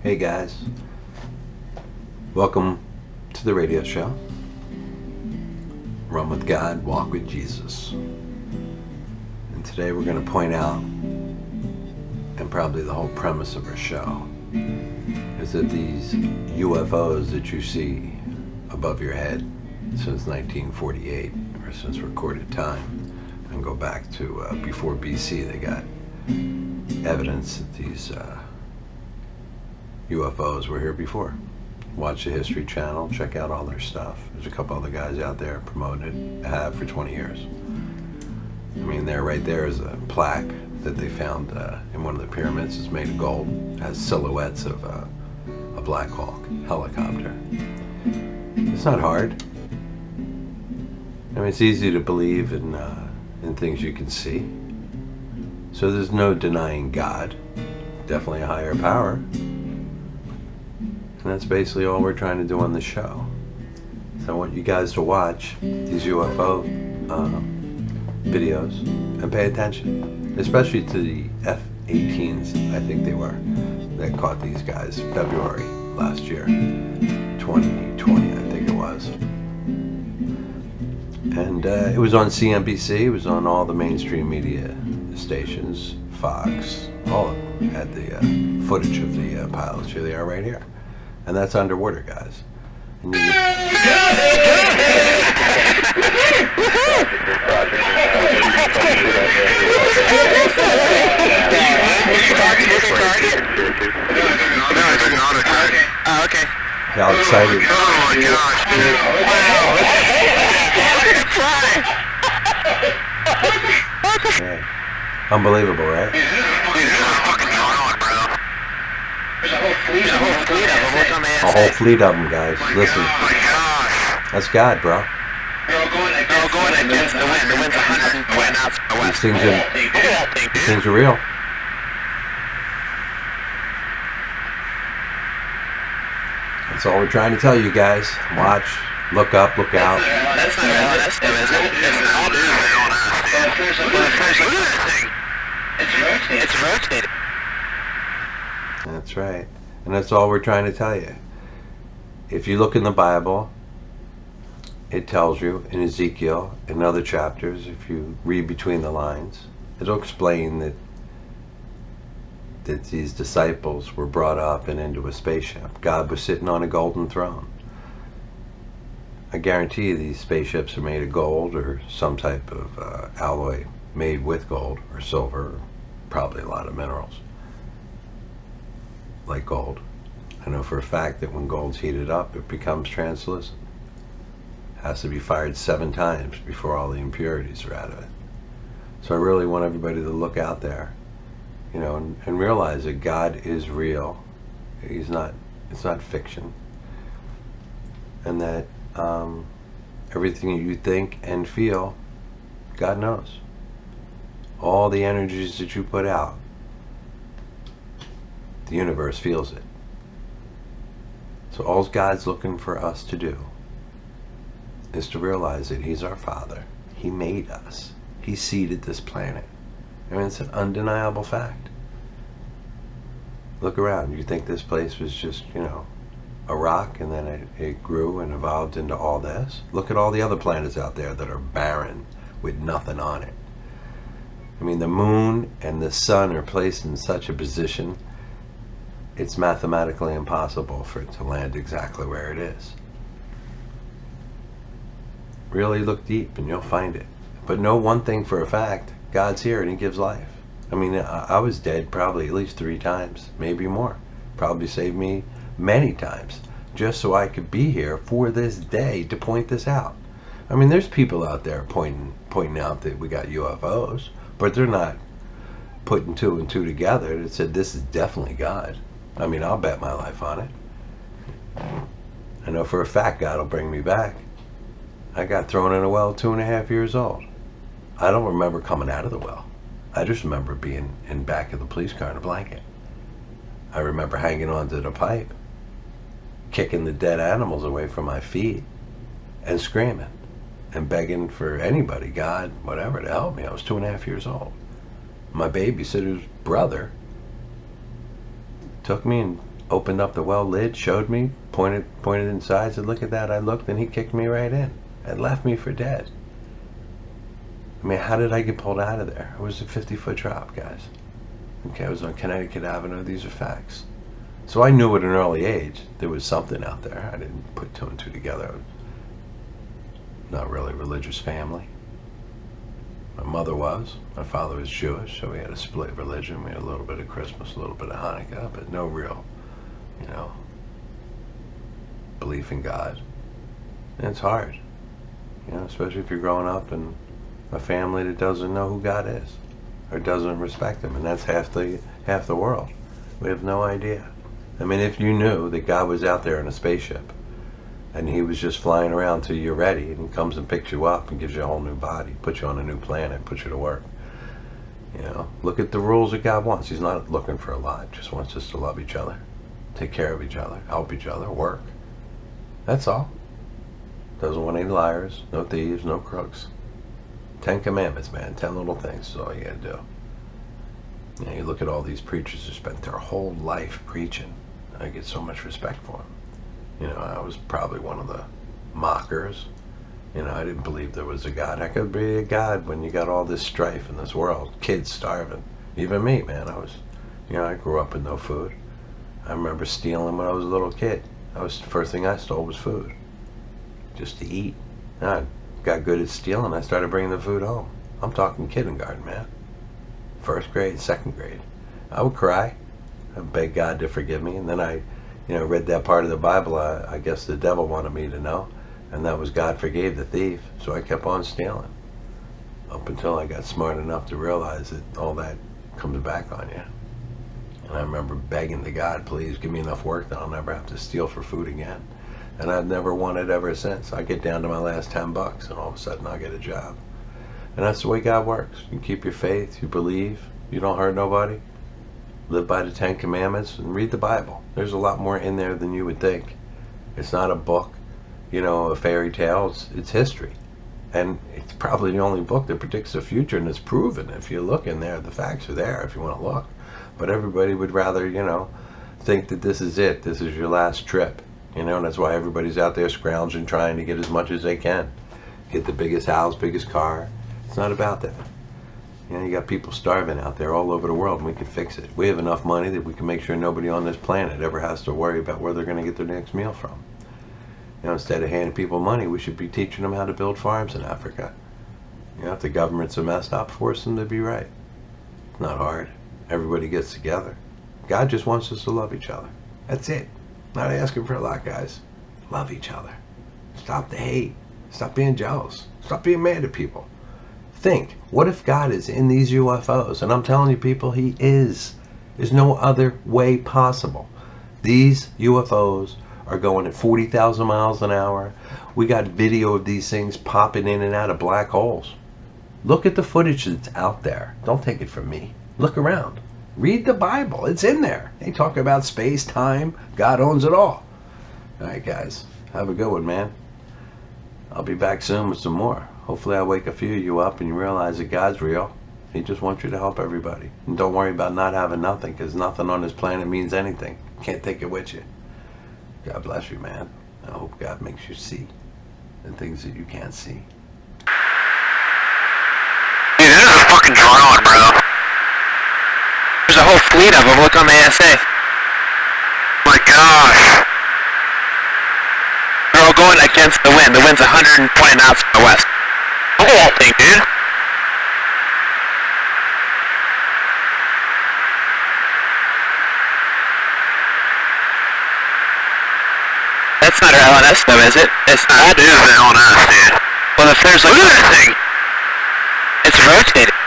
Hey guys, welcome to the radio show. Run with God, walk with Jesus. And today we're going to point out, and probably the whole premise of our show, is that these UFOs that you see above your head since 1948, or since recorded time, and go back to before BC, they got evidence that these UFOs were here before. Watch the History Channel, check out all their stuff. There's a couple other guys out there promoting it, have for 20 years. I mean, right there is a plaque that they found in one of the pyramids. It's made of gold. It has silhouettes of a Black Hawk helicopter. It's not hard. I mean, it's easy to believe in things you can see. So there's no denying God. Definitely a higher power. And that's basically all we're trying to do on the show. So I want you guys to watch these UFO videos and pay attention, especially to the F-18s, I think they were, that caught these guys February last year, 2020, I think it was. And it was on CNBC, it was on all the mainstream media stations, Fox, all of them had the footage of the pilots. Here they are right here. And that's underwater, guys. And you okay. How excited. Oh my gosh. Wow. Yeah. Unbelievable, right? There's a whole fleet of them. What's on the A whole fleet of them, guys. Listen. Oh my gosh. That's God, bro. They're all going against the wind. The wind's 120 knots to the west. These things are real. That's all we're trying to tell you guys. Watch, look up, look out. That's not real. That's new, isn't it? It's all new. Look at that thing. It's rotating. That's right. And that's all we're trying to tell you. If you look in the Bible, it tells you in Ezekiel and other chapters, if you read between the lines, it'll explain that these disciples were brought up and into a spaceship. God was sitting on a golden throne. I guarantee you these spaceships are made of gold or some type of alloy made with gold or silver, or probably a lot of minerals like gold. I know for a fact that when gold's heated up, it becomes translucent. It has to be fired 7 times before all the impurities are out of it. So I really want everybody to look out there, you know, and realize that God is real. It's not fiction. And that everything you think and feel, God knows. All the energies that you put out, the universe feels it. So all God's looking for us to do is to realize that He's our Father. He made us. He seeded this planet. I mean, it's an undeniable fact. Look around. You think this place was just, you know, a rock, and then it grew and evolved into all this? Look at all the other planets out there that are barren with nothing on it. I mean, the moon and the sun are placed in such a position, it's mathematically impossible for it to land exactly where it is. Really look deep and you'll find it. But know one thing for a fact, God's here and He gives life. I mean, I was dead probably at least 3 times, maybe more. Probably saved me many times, just so I could be here for this day to point this out. I mean, there's people out there pointing out that we got UFOs, but they're not putting 2 and 2 together that said this is definitely God. I mean, I'll bet my life on it. I know for a fact God will bring me back. I got thrown in a well 2.5 years old. I don't remember coming out of the well. I just remember being in back of the police car in a blanket. I remember hanging onto the pipe, kicking the dead animals away from my feet, and screaming and begging for anybody, God, whatever, to help me. I was 2.5 years old. My babysitter's brother took me and opened up the well lid, showed me, pointed inside, said, look at that. I looked, and he kicked me right in and left me for dead. I mean, how did I get pulled out of there? It was a 50-foot drop, guys. Okay, I was on Connecticut Avenue. These are facts. So I knew at an early age there was something out there. I didn't put two and two together. Not really a religious family. My mother was. My father was Jewish, so we had a split religion. We had a little bit of Christmas, a little bit of Hanukkah, but no real, belief in God. And it's hard, especially if you're growing up in a family that doesn't know who God is or doesn't respect Him, and that's half the world. We have no idea. I mean, if you knew that God was out there in a spaceship and He was just flying around till you're ready, and He comes and picks you up and gives you a whole new body, puts you on a new planet, puts you to work. Look at the rules that God wants. He's not looking for a lot. Just wants us to love each other, take care of each other, help each other, work. That's all. Doesn't want any liars, no thieves, no crooks. 10 commandments, man. 10 little things is all you gotta do. You look at all these preachers who spent their whole life preaching. I get so much respect for them. I was probably one of the mockers. I didn't believe there was a God. How could be a God when you got all this strife in this world? Kids starving. Even me, man. I grew up with no food. I remember stealing when I was a little kid. The first thing I stole was food. Just to eat. I got good at stealing. I started bringing the food home. I'm talking kindergarten, man. First grade, second grade. I would cry. I'd beg God to forgive me. And then I, read that part of the Bible I guess the devil wanted me to know. And that was God forgave the thief. So I kept on stealing. Up until I got smart enough to realize that all that comes back on you. And I remember begging to God, please give me enough work that I'll never have to steal for food again. And I've never wanted ever since. I get down to my last $10 and all of a sudden I'll get a job. And that's the way God works. You keep your faith, you believe, you don't hurt nobody, live by the 10 commandments, and read the Bible. There's a lot more in there than you would think. It's not a book, a fairy tale, it's history. And it's probably the only book that predicts the future, and it's proven. If you look in there, the facts are there if you want to look. But everybody would rather, think that this is it. This is your last trip. And that's why everybody's out there scrounging, trying to get as much as they can. Get the biggest house, biggest car. It's not about that. You got people starving out there all over the world, and we can fix it. We have enough money that we can make sure nobody on this planet ever has to worry about where they're going to get their next meal from. Instead of handing people money, we should be teaching them how to build farms in Africa. If the governments are messed up, force them to be right. It's not hard. Everybody gets together. God just wants us to love each other. That's it. Not asking for a lot, guys. Love each other. Stop the hate. Stop being jealous. Stop being mad at people. Think, what if God is in these UFOs? And I'm telling you, people, He is. There's no other way possible. These UFOs are going at 40,000 miles an hour. We got video of these things popping in and out of black holes. Look at the footage that's out there. Don't take it from me. Look around. Read the Bible. It's in there. They talk about space, time. God owns it all. All right, guys. Have a good one, man. I'll be back soon with some more. Hopefully I wake a few of you up and you realize that God's real. He just wants you to help everybody. And don't worry about not having nothing, because nothing on this planet means anything. Can't take it with you. God bless you, man. I hope God makes you see the things that you can't see. Dude, this is a fucking drone, bro. There's a whole fleet of them. Look on the ASA. My gosh. They're all going against the wind. The wind's 120 knots from the west. Look at that thing, dude. That's not our LNS though, is it? It's not. That is the LNS, dude. Well, if there's like... Look at that thing! It's rotating.